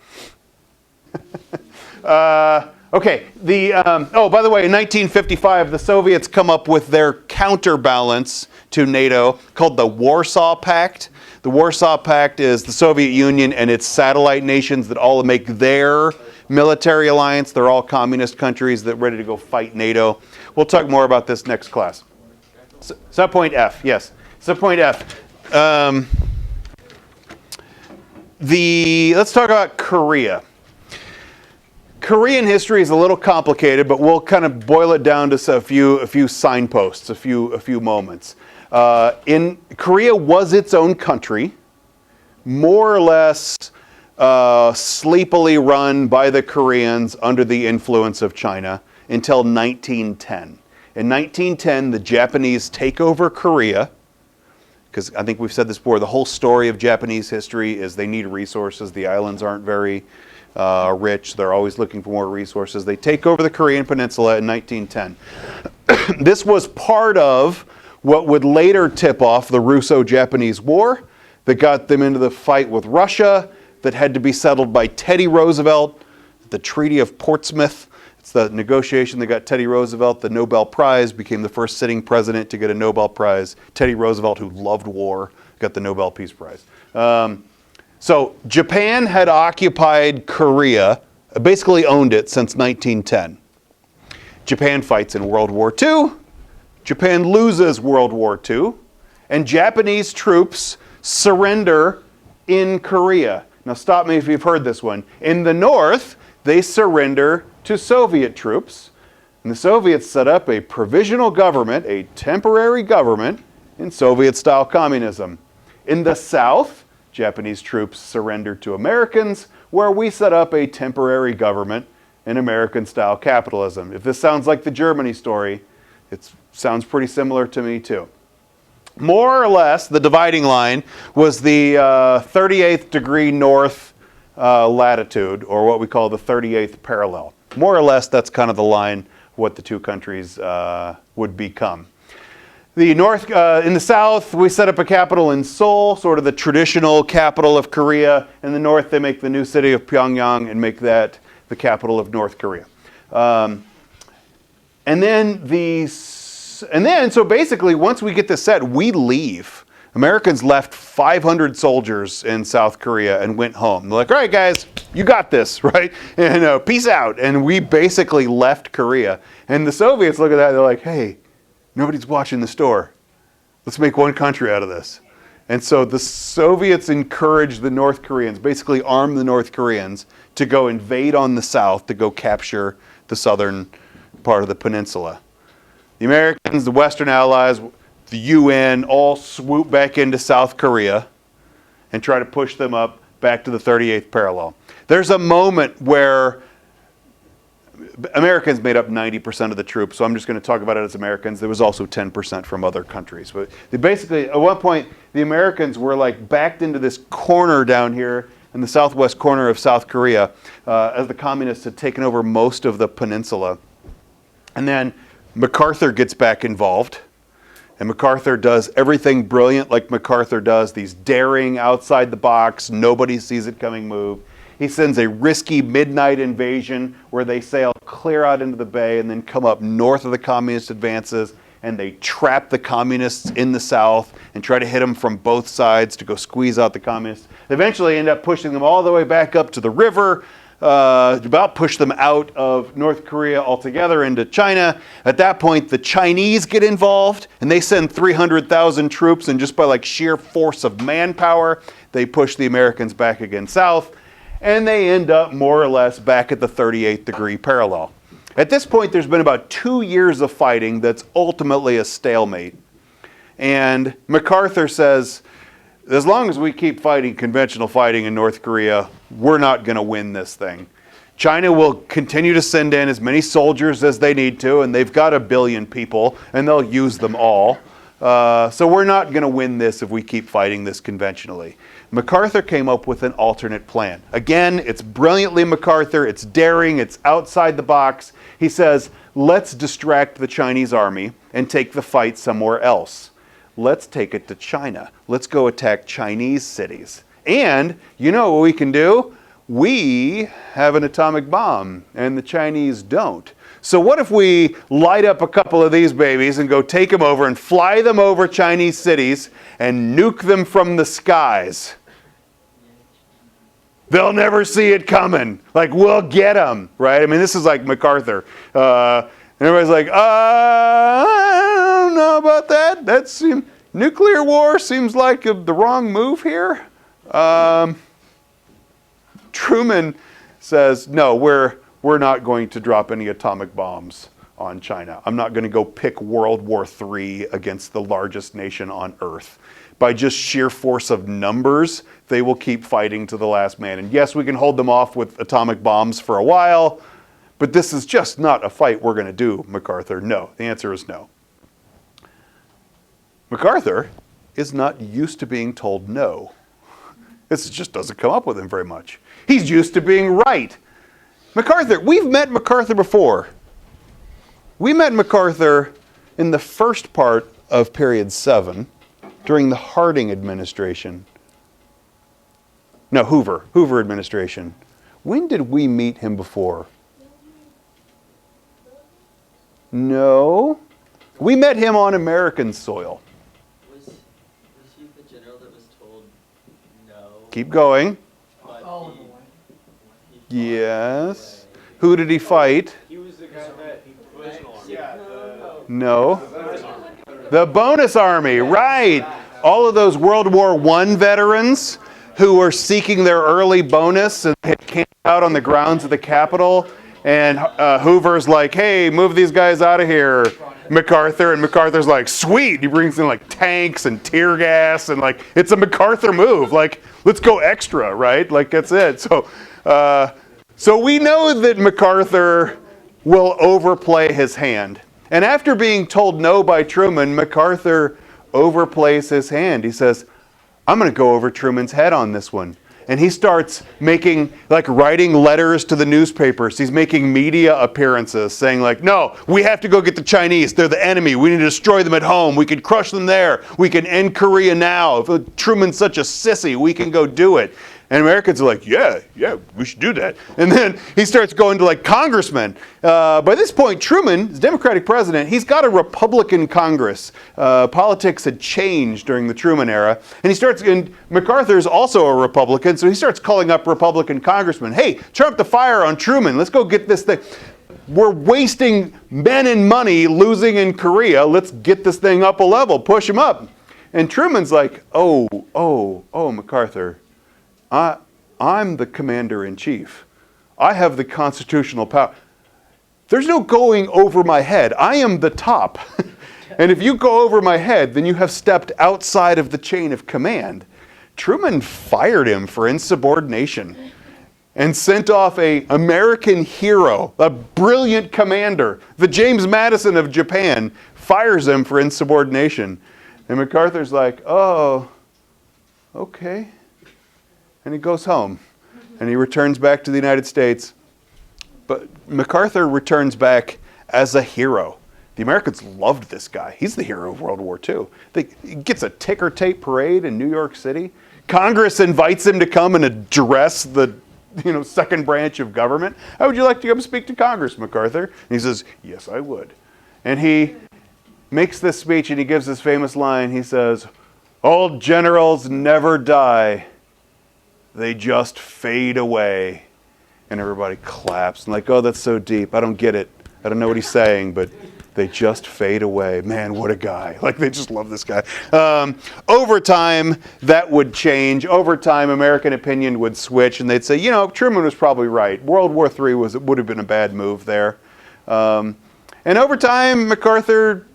Okay, by the way, in 1955, the Soviets come up with their counterbalance to NATO called the Warsaw Pact. The Warsaw Pact is the Soviet Union and its satellite nations that all make their military alliance. They're all communist countries that are ready to go fight NATO. We'll talk more about this next class. Subpoint F, yes. Subpoint F. Let's talk about Korea. Korean history is a little complicated, but we'll kind of boil it down to a few signposts, a few moments. Korea was its own country, more or less sleepily run by the Koreans under the influence of China until 1910. In 1910, the Japanese take over Korea, because I think we've said this before, the whole story of Japanese history is they need resources. The islands aren't very rich. They're always looking for more resources. They take over the Korean Peninsula in 1910. This was part of what would later tip off the Russo-Japanese War that got them into the fight with Russia that had to be settled by Teddy Roosevelt, the Treaty of Portsmouth. It's the negotiation that got Teddy Roosevelt the Nobel Prize, became the first sitting president to get a Nobel Prize. Teddy Roosevelt, who loved war, got the Nobel Peace Prize. So Japan had occupied Korea, basically owned it since 1910. Japan fights in World War II. Japan loses World War II. And Japanese troops surrender in Korea. Now stop me if you've heard this one. In the north, they surrender to Soviet troops. And the Soviets set up a provisional government, a temporary government, in Soviet-style communism. In the south, Japanese troops surrendered to Americans, where we set up a temporary government in American-style capitalism. If this sounds like the Germany story, it sounds pretty similar to me too. More or less, the dividing line was the 38th degree north latitude, or what we call the 38th parallel. More or less, that's kind of the line what the two countries would become. In the south, we set up a capital in Seoul, sort of the traditional capital of Korea. In the north, they make the new city of Pyongyang and make that the capital of North Korea. So basically, once we get this set, we leave. Americans left 500 soldiers in South Korea and went home. They're like, all right, guys, you got this, right? And peace out. And we basically left Korea. And the Soviets look at that, they're like, hey, nobody's watching the store. Let's make one country out of this. And so the Soviets encouraged the North Koreans, basically armed the North Koreans to go invade on the south, to go capture the southern part of the peninsula. The Americans, the Western Allies, the UN all swoop back into South Korea and try to push them up back to the 38th parallel. There's a moment where Americans made up 90% of the troops, so I'm just going to talk about it as Americans. There was also 10% from other countries. But basically, at one point, the Americans were like backed into this corner down here in the southwest corner of South Korea as the communists had taken over most of the peninsula. And then Macarthur gets back involved. And Macarthur does everything brilliant like Macarthur does, these daring outside the box, nobody sees it coming move. He sends a risky midnight invasion where they sail clear out into the bay and then come up north of the communist advances, and they trap the communists in the south and try to hit them from both sides to go squeeze out the communists. They eventually end up pushing them all the way back up to the river, about push them out of North Korea altogether into China. At that point, the Chinese get involved, and they send 300,000 troops, and just by like sheer force of manpower, they push the Americans back again south, and they end up more or less back at the 38th degree parallel. At this point, there's been about 2 years of fighting that's ultimately a stalemate. And MacArthur says, as long as we keep fighting conventional fighting in North Korea, we're not going to win this thing. China will continue to send in as many soldiers as they need to, and they've got 1 billion people, and they'll use them all. So we're not going to win this if we keep fighting this conventionally. MacArthur came up with an alternate plan. Again, it's brilliantly MacArthur, it's daring, it's outside the box. He says, let's distract the Chinese army and take the fight somewhere else. Let's take it to China. Let's go attack Chinese cities. And you know what we can do? We have an atomic bomb, and the Chinese don't. So what if we light up a couple of these babies and go take them over and fly them over Chinese cities and nuke them from the skies? They'll never see it coming. Like, we'll get them, right? I mean, this is like MacArthur. And everybody's like, I don't know about that. Nuclear war seems like the wrong move here. Truman says, no, we're not going to drop any atomic bombs on China. I'm not going to go pick World War III against the largest nation on earth. By just sheer force of numbers, they will keep fighting to the last man. And yes, we can hold them off with atomic bombs for a while, but this is just not a fight we're going to do, MacArthur. No, the answer is no. MacArthur is not used to being told no. This just doesn't come up with him very much. He's used to being right. MacArthur, we've met MacArthur before. We met MacArthur in the first part of period 7 during the Harding administration. No, Hoover administration. When did we meet him before? No. We met him on American soil. Was he the general that was told no? Keep going. But Yes. Who did he fight? He was the guy that No. The bonus army, right. All of those World War I veterans who were seeking their early bonus and had camped out on the grounds of the Capitol. And Hoover's like, hey, move these guys out of here, MacArthur. And MacArthur's like, sweet. He brings in like tanks and tear gas and like, it's a MacArthur move. Like, let's go extra, right? Like, that's it. So we know that MacArthur will overplay his hand. And after being told no by Truman, MacArthur overplays his hand. He says, I'm going to go over Truman's head on this one. And he starts writing letters to the newspapers. He's making media appearances saying like, no, we have to go get the Chinese. They're the enemy. We need to destroy them at home. We can crush them there. We can end Korea now. If Truman's such a sissy, we can go do it. And Americans are like, yeah, we should do that. And then he starts going to like congressmen. By this point, Truman is Democratic president. He's got a Republican Congress. Politics had changed during the Truman era. And MacArthur's also a Republican, so he starts calling up Republican congressmen. Hey, turn up the fire on Truman. Let's go get this thing. We're wasting men and money losing in Korea. Let's get this thing up a level, push him up. And Truman's like, oh, MacArthur. I'm the commander-in-chief. I have the constitutional power. There's no going over my head. I am the top. And if you go over my head, then you have stepped outside of the chain of command. Truman fired him for insubordination and sent off an American hero, a brilliant commander. The James Madison of Japan fires him for insubordination. And MacArthur's like, oh, okay. And he goes home, and he returns back to the United States. But MacArthur returns back as a hero. The Americans loved this guy. He's the hero of World War II. He gets a ticker tape parade in New York City. Congress invites him to come and address the second branch of government. How would you like to come speak to Congress, MacArthur? And he says, yes, I would. And he makes this speech, and he gives this famous line. He says, old generals never die. They just fade away. And everybody claps. And like, oh, that's so deep. I don't get it. I don't know what he's saying, but they just fade away. Man, what a guy. Like, they just love this guy. Over time, that would change. Over time, American opinion would switch, and they'd say, you know, Truman was probably right. World War III would have been a bad move there. And over time, MacArthur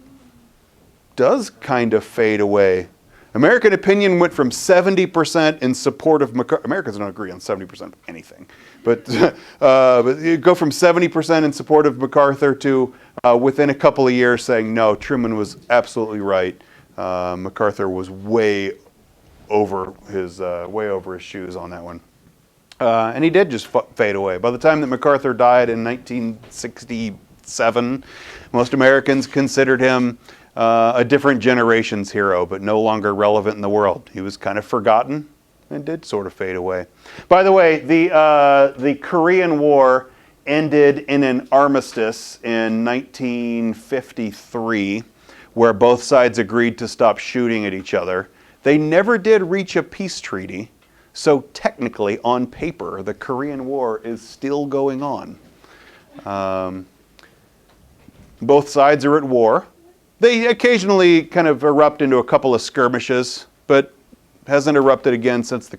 does kind of fade away. American opinion went from 70% in support of MacArthur. Americans don't agree on 70% of anything. But you go from 70% in support of MacArthur to within a couple of years saying, no, Truman was absolutely right. MacArthur was way over his shoes on that one. And he did just fade away. By the time that MacArthur died in 1967, most Americans considered him a different generation's hero, but no longer relevant in the world. He was kind of forgotten and did sort of fade away. By the way, the Korean War ended in an armistice in 1953, where both sides agreed to stop shooting at each other. They never did reach a peace treaty, so technically, on paper, the Korean War is still going on. Both sides are at war. They occasionally kind of erupt into a couple of skirmishes, but hasn't erupted again since the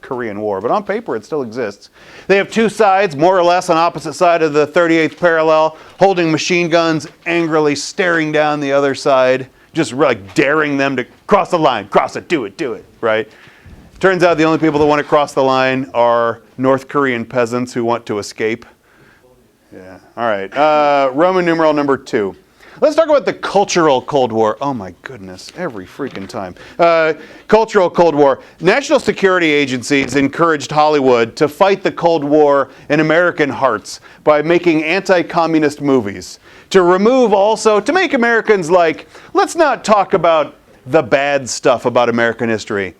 Korean War. But on paper, it still exists. They have two sides, more or less on opposite side of the 38th parallel, holding machine guns, angrily staring down the other side, just like daring them to cross the line, cross it, do it, right? Turns out the only people that want to cross the line are North Korean peasants who want to escape. Yeah, all right. Roman numeral number 2. Let's talk about the cultural Cold War. Oh my goodness, every freaking time. Cultural Cold War. National security agencies encouraged Hollywood to fight the Cold War in American hearts by making anti-communist movies. To make Americans like, let's not talk about the bad stuff about American history.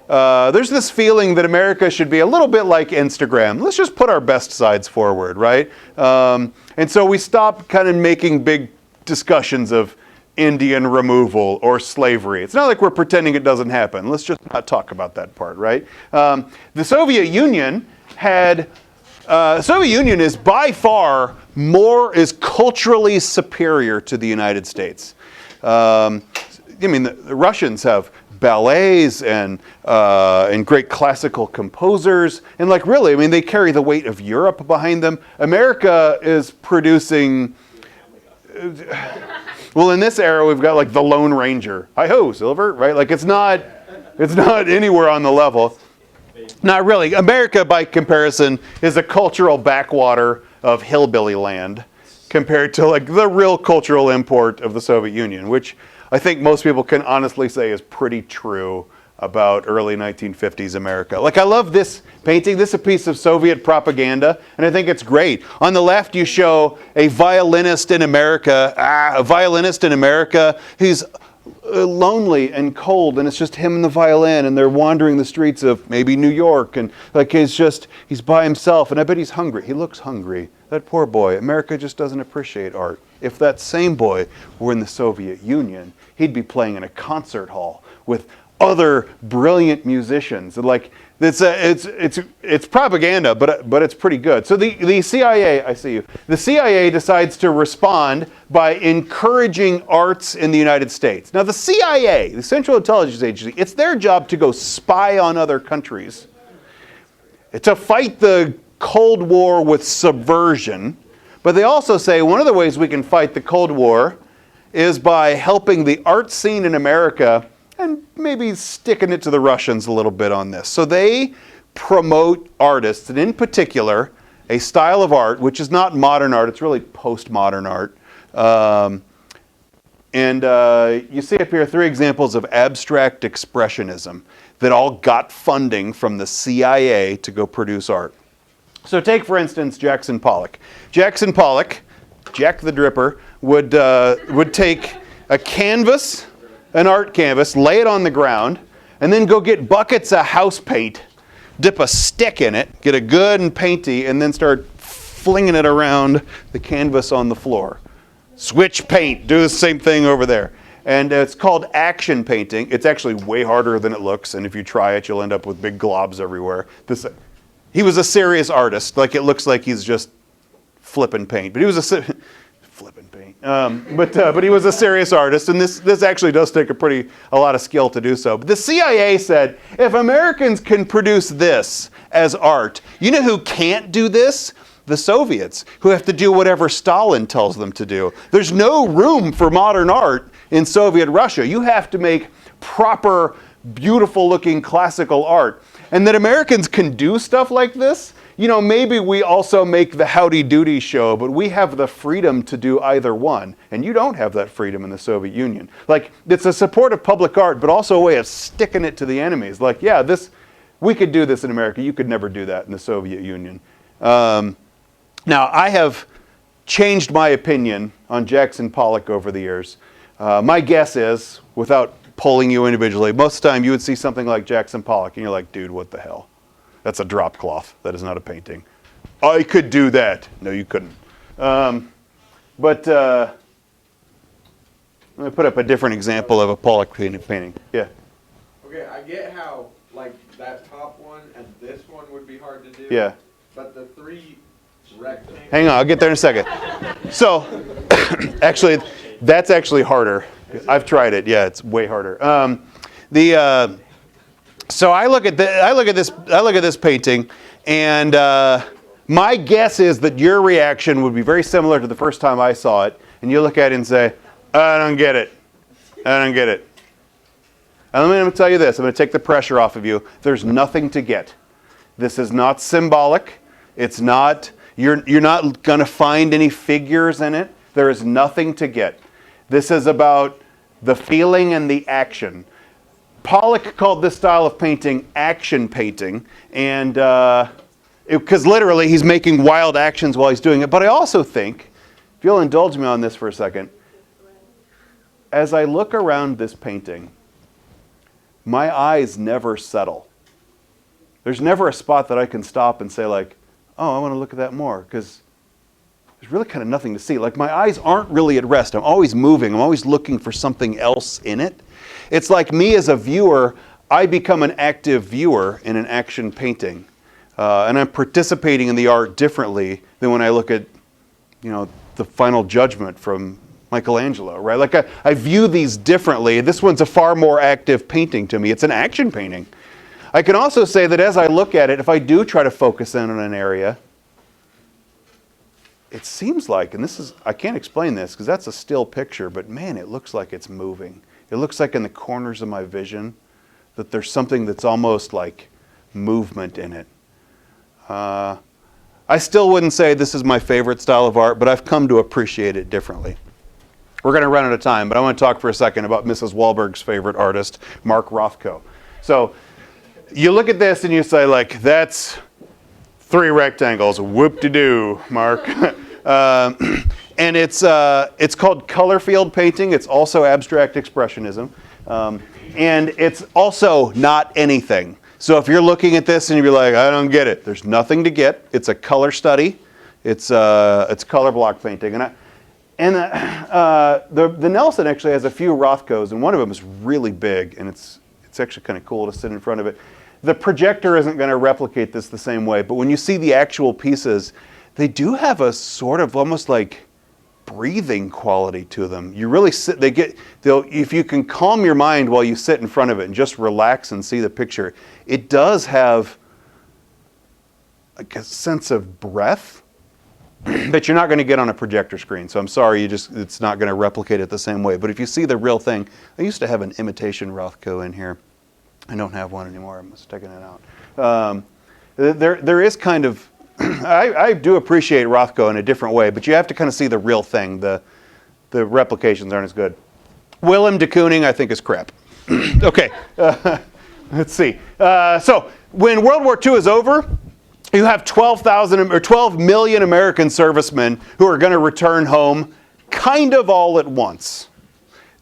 There's this feeling that America should be a little bit like Instagram. Let's just put our best sides forward, right? And so we stopped kind of making big discussions of Indian removal or slavery. It's not like we're pretending it doesn't happen. Let's just not talk about that part, right? The Soviet Union is by far is culturally superior to the United States. The Russians have ballets and great classical composers, and they carry the weight of Europe behind them. America is producing. Well, in this era, we've got like the Lone Ranger. Hi-ho, Silver, right? Like it's not anywhere on the level. Not really. America, by comparison, is a cultural backwater of hillbilly land compared to like the real cultural import of the Soviet Union, which I think most people can honestly say is pretty true about early 1950s America. Like, I love this painting. This is a piece of Soviet propaganda, and I think it's great. On the left, you show a violinist in America. He's lonely and cold, and it's just him and the violin, and they're wandering the streets of maybe New York, and like he's by himself, and I bet he's hungry. He looks hungry. That poor boy. America just doesn't appreciate art. If that same boy were in the Soviet Union, he'd be playing in a concert hall with other brilliant musicians. Like it's propaganda, but it's pretty good. So the CIA, I see you. The CIA decides to respond by encouraging arts in the United States. Now the CIA, the Central Intelligence Agency, it's their job to go spy on other countries, to fight the Cold War with subversion. But they also say one of the ways we can fight the Cold War is by helping the art scene in America and maybe sticking it to the Russians a little bit on this. So they promote artists, and in particular, a style of art, which is not modern art, it's really postmodern art. You see up here 3 examples of abstract expressionism that all got funding from the CIA to go produce art. So take, for instance, Jackson Pollock. Jackson Pollock, Jack the Dripper, would take a canvas, an art canvas, lay it on the ground, and then go get buckets of house paint, dip a stick in it, get a good and painty, and then start flinging it around the canvas on the floor. Switch paint, do the same thing over there. And it's called action painting. It's actually way harder than it looks, and if you try it, you'll end up with big globs everywhere. He was a serious artist. Like, it looks like he's just flipping paint. But he was flipping paint. But he was a serious artist, and this actually does take a lot of skill to do so. But the CIA said, if Americans can produce this as art, you know who can't do this? The Soviets, who have to do whatever Stalin tells them to do. There's no room for modern art in Soviet Russia. You have to make proper, beautiful-looking classical art. And that Americans can do stuff like this, you know, maybe we also make the Howdy Doody show, but we have the freedom to do either one. And you don't have that freedom in the Soviet Union. Like, it's a support of public art, but also a way of sticking it to the enemies. Like, yeah, we could do this in America. You could never do that in the Soviet Union. Now, I have changed my opinion on Jackson Pollock over the years. My guess is, without polling you individually, most of the time you would see something like Jackson Pollock and you're like, dude, what the hell? That's a drop cloth. That is not a painting. I could do that. No, you couldn't. Let me put up a different example of a Pollock painting. Yeah. Okay, I get how, like, that top one and this one would be hard to do. Yeah. But the three rectangles... Hang on, I'll get there in a second. So, actually, that's actually harder. I've tried it. Yeah, it's way harder. So I look at this painting, and my guess is that your reaction would be very similar to the first time I saw it, and you look at it and say, I don't get it. I don't get it. And let me tell you this. I'm going to take the pressure off of you. There's nothing to get. This is not symbolic. It's not. You're not going to find any figures in it. There is nothing to get. This is about the feeling and the action. Pollock called this style of painting action painting, and because literally he's making wild actions while he's doing it. But I also think, if you'll indulge me on this for a second, as I look around this painting, my eyes never settle. There's never a spot that I can stop and say, like, oh, I want to look at that more, because there's really kind of nothing to see. Like, my eyes aren't really at rest. I'm always moving. I'm always looking for something else in it. It's like me as a viewer, I become an active viewer in an action painting. And I'm participating in the art differently than when I look at, you know, the Final Judgment from Michelangelo, right? Like, I view these differently. This one's a far more active painting to me. It's an action painting. I can also say that as I look at it, if I do try to focus in on an area, it seems like, and I can't explain this because that's a still picture, but man, it looks like it's moving. It looks like in the corners of my vision that there's something that's almost like movement in it. I still wouldn't say this is my favorite style of art, but I've come to appreciate it differently. We're going to run out of time, but I want to talk for a second about Mrs. Wahlberg's favorite artist, Mark Rothko. So you look at this and you say, like, that's 3 rectangles. Whoop-de-doo, Mark. And it's called color field painting. It's also abstract expressionism. And it's also not anything. So if you're looking at this and you're like, I don't get it, there's nothing to get. It's a color study. It's color block painting. The Nelson actually has a few Rothkos, and one of them is really big, and it's actually kind of cool to sit in front of it. The projector isn't going to replicate this the same way, but when you see the actual pieces, they do have a sort of almost like breathing quality to them. You really sit, if you can calm your mind while you sit in front of it and just relax and see the picture, it does have like a sense of breath that you're not going to get on a projector screen. So I'm sorry, it's not going to replicate it the same way. But if you see the real thing, I used to have an imitation Rothko in here. I don't have one anymore. I'm just taking it out. There is kind of, I do appreciate Rothko in a different way, but you have to kind of see the real thing. The replications aren't as good. Willem de Kooning, I think, is crap. Okay, let's see. So when World War II is over, you have 12 million American servicemen who are going to return home kind of all at once.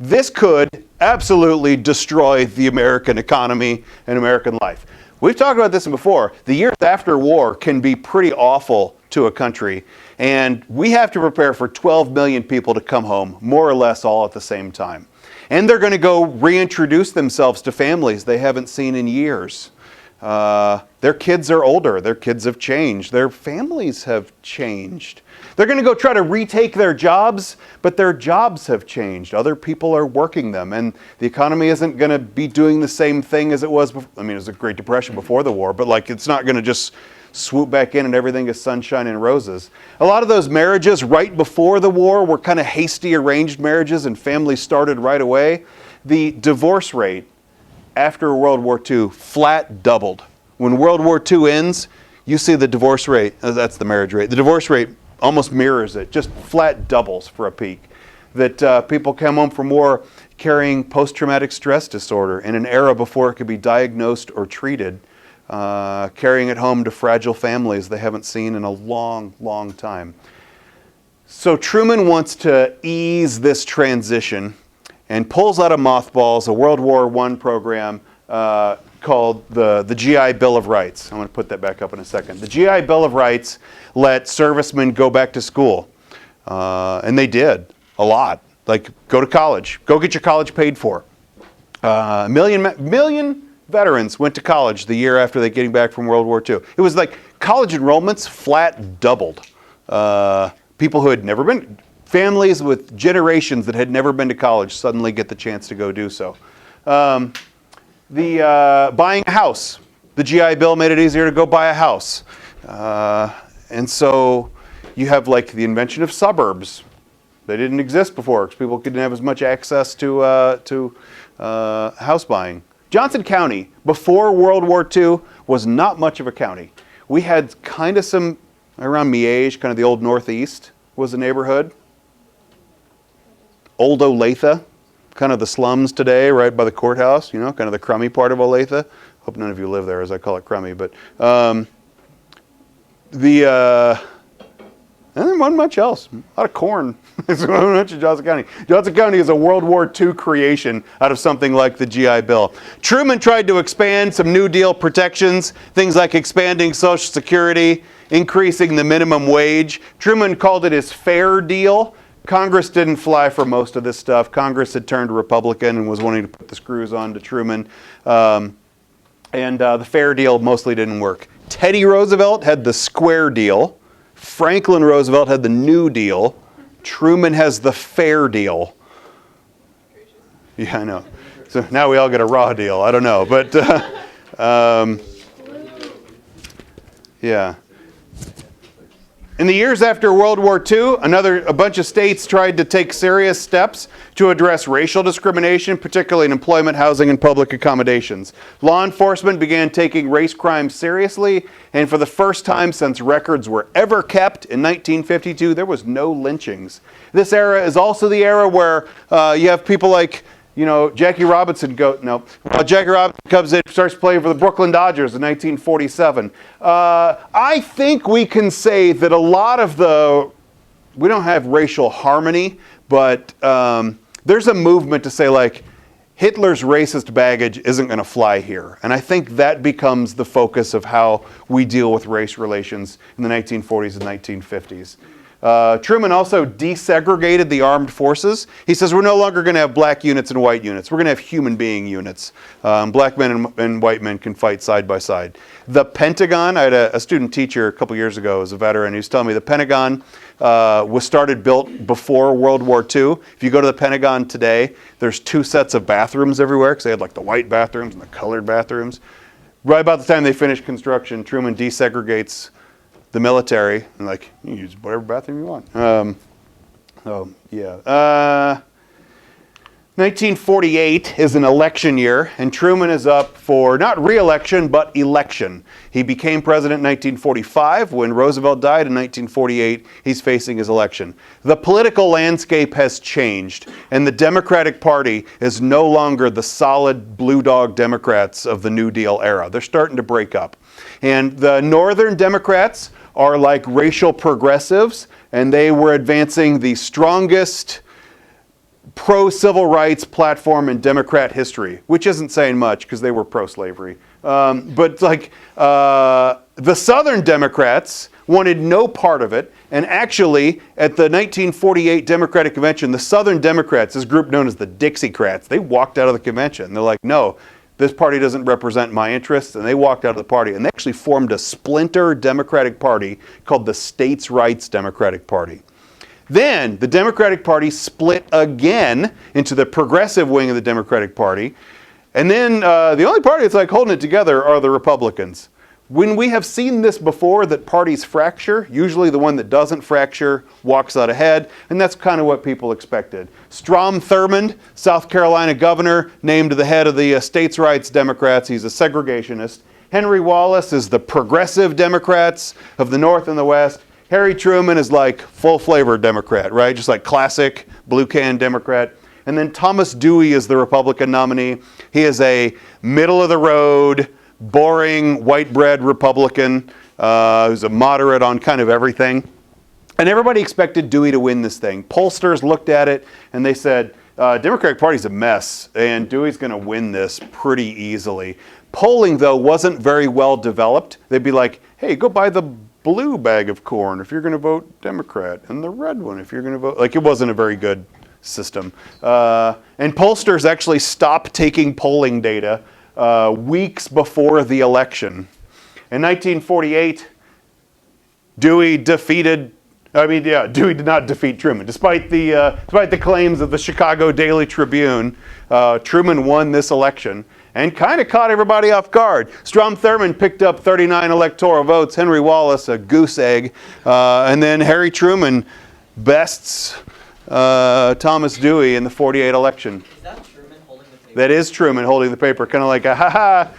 This could absolutely destroy the American economy and American life. We've talked about this before. The years after war can be pretty awful to a country, and we have to prepare for 12 million people to come home, more or less all at the same time. And they're going to go reintroduce themselves to families they haven't seen in years. Their kids are older. Their kids have changed. Their families have changed. They're going to go try to retake their jobs, but their jobs have changed. Other people are working them, and the economy isn't going to be doing the same thing as it was before. I mean, it was a Great Depression before the war, but like it's not going to just swoop back in and everything is sunshine and roses. A lot of those marriages right before the war were kind of hasty arranged marriages, and families started right away. The divorce rate after World War II flat doubled. When World War II ends, you see the divorce rate, that's the marriage rate, the divorce rate almost mirrors it, just flat doubles for a peak. That people come home from war carrying post-traumatic stress disorder in an era before it could be diagnosed or treated, carrying it home to fragile families they haven't seen in a long, long time. So Truman wants to ease this transition and pulls out of mothballs a World War I program called the GI Bill of Rights. I'm going to put that back up in a second. The GI Bill of Rights let servicemen go back to school. And they did a lot. Like, go to college. Go get your college paid for. A million veterans went to college the year after they getting back from World War II. It was like college enrollments flat doubled. People who had never been, families with generations that had never been to college suddenly get the chance to go do so. Buying a house. The GI Bill made it easier to go buy a house. And so you have like the invention of suburbs. They didn't exist before because people couldn't have as much access to house buying. Johnson County, before World War II, was not much of a county. We had kind of some, around Miege, kind of the old Northeast was the neighborhood. Old Olathe, kind of the slums today, right by the courthouse, you know, kind of the crummy part of Olathe. Hope none of you live there, as I call it crummy, but and there wasn't much else. A lot of corn. There's not much in Johnson County. Johnson County is a World War II creation out of something like the GI Bill. Truman tried to expand some New Deal protections, things like expanding Social Security, increasing the minimum wage. Truman called it his fair deal. Congress didn't fly for most of this stuff. Congress had turned Republican and was wanting to put the screws on to Truman. The fair deal mostly didn't work. Teddy Roosevelt had the square deal. Franklin Roosevelt had the New Deal. Truman has the fair deal. Yeah, I know. So now we all get a raw deal. I don't know, but yeah. In the years after World War II, a bunch of states tried to take serious steps to address racial discrimination, particularly in employment, housing, and public accommodations. Law enforcement began taking race crimes seriously, and for the first time since records were ever kept in 1952, there was no lynchings. This era is also the era where you have people like, you know, Jackie Robinson Jackie Robinson comes in, starts playing for the Brooklyn Dodgers in 1947. I think we can say that a lot of we don't have racial harmony, but there's a movement to say like, Hitler's racist baggage isn't going to fly here. And I think that becomes the focus of how we deal with race relations in the 1940s and 1950s. Truman also desegregated the armed forces. He says we're no longer going to have black units and white units. We're going to have human being units. Black men and white men can fight side by side. The Pentagon, I had a student teacher a couple years ago as a veteran. He was telling me the Pentagon was built before World War II. If you go to the Pentagon today, there's 2 sets of bathrooms everywhere because they had like the white bathrooms and the colored bathrooms. Right about the time they finished construction, Truman desegregates the military, and like, you can use whatever bathroom you want. 1948 is an election year, and Truman is up for not re-election, but election. He became president in 1945. When Roosevelt died in 1948, he's facing his election. The political landscape has changed, and the Democratic Party is no longer the solid blue dog Democrats of the New Deal era. They're starting to break up. And the Northern Democrats are like racial progressives, and they were advancing the strongest pro-civil rights platform in Democrat history, which isn't saying much because they were pro-slavery. But like the Southern Democrats wanted no part of it, and actually at the 1948 Democratic Convention, the Southern Democrats, this group known as the Dixiecrats, they walked out of the convention. They're like, no, this party doesn't represent my interests, and they walked out of the party. And they actually formed a splinter Democratic Party called the States' Rights Democratic Party. Then the Democratic Party split again into the progressive wing of the Democratic Party. And then the only party that's like holding it together are the Republicans. When we have seen this before, that parties fracture, usually the one that doesn't fracture walks out ahead, and that's kind of what people expected. Strom Thurmond, South Carolina governor, named the head of the States' Rights Democrats. He's a segregationist. Henry Wallace is the progressive Democrats of the North and the West. Harry Truman is like full-flavor Democrat, right? Just like classic blue can Democrat. And then Thomas Dewey is the Republican nominee. He is a middle-of-the-road, boring, white bread Republican who's a moderate on kind of everything. And everybody expected Dewey to win this thing. Pollsters looked at it and they said, Democratic Party's a mess and Dewey's going to win this pretty easily. Polling, though, wasn't very well developed. They'd be like, hey, go buy the blue bag of corn if you're going to vote Democrat, and the red one if you're going to vote. Like, it wasn't a very good system. And pollsters actually stopped taking polling data weeks before the election. In 1948, Dewey did not defeat Truman. Despite the claims of the Chicago Daily Tribune, Truman won this election and kind of caught everybody off guard. Strom Thurmond picked up 39 electoral votes, Henry Wallace a goose egg, and then Harry Truman bests Thomas Dewey in the 48 election. Is that Truman holding the paper? That is Truman holding the paper, kind of like, ha ha,